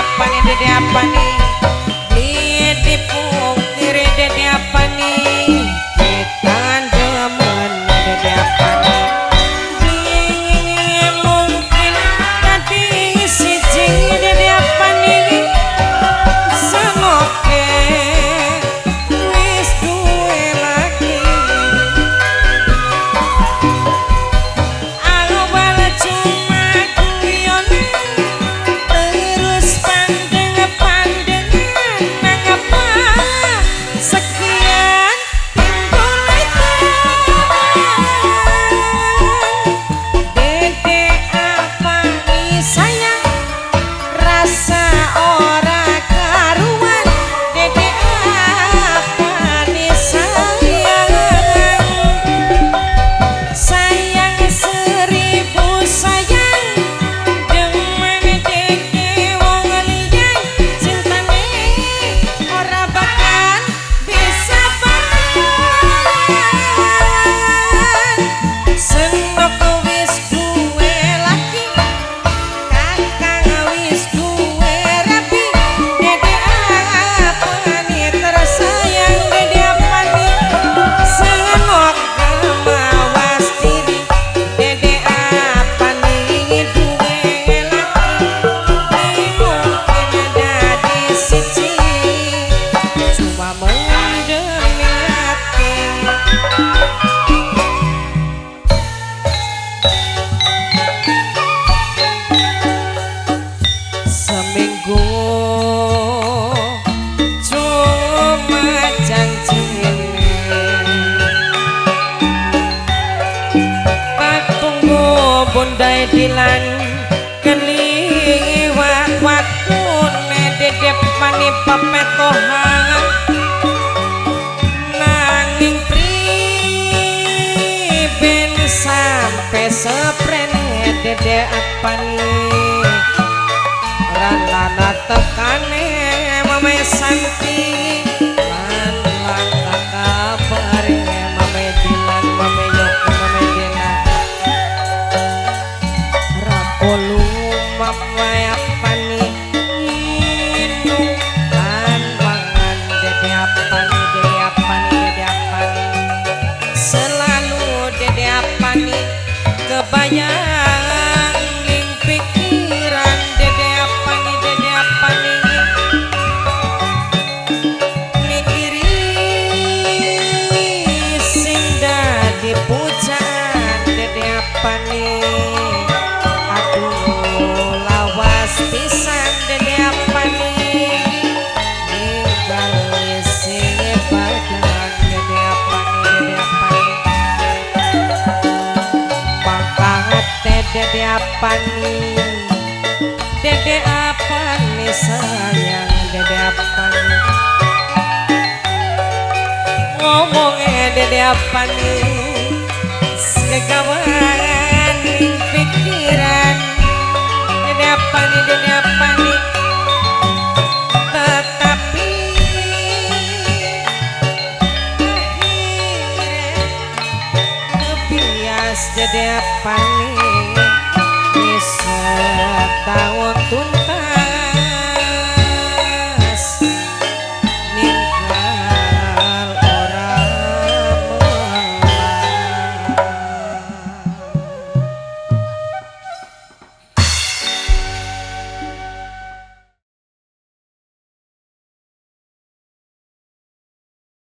apa nih dede apa nih dipuk diri dede apa nih kita demen dede apa nih mungkin tadi siji dede apa nih sanoke wis duwe lagi awal cuma guyon terus pandeng-pandengan mengapa sekian timbul lagi dede apa nih sayang rasa ora karuan dede apa nih sayang sayang seribu sayang demen dede wong liyan cintane ora bakal bisa bahan senok wis duwe laki kakang wis duwe rapi dede apa nih tersayang dede apa nih senok mawas diri dede apa nih duwe laki mungkin dadi siji cuma mendemi hati seminggu cuma janjine tak tunggu bundai dilan keliwat waktune dedep mani pepetohan nanging priben sampai seprene dede apa nih ranana tekane mame santi lan kabare mame dilan mame yok mame dina rapolu mame apa nih inu lan mangan dede apa nih dede apa nih dede apa nih selalu dede apa nih kebayang ning pikiran dede apa nih dede apa nih mikiri sing dadi pujaan dede apa nih aduh lawas pisan dede apa nih ninggal sing badan dede apa nih dede apa nih pangkat dede apa nih dede apa nih sayang dede apa nih ngomongnya dede apa nih segawan ning pikiran dede apa nih dede apa nih tetapi akhirnya kebias dede apa nih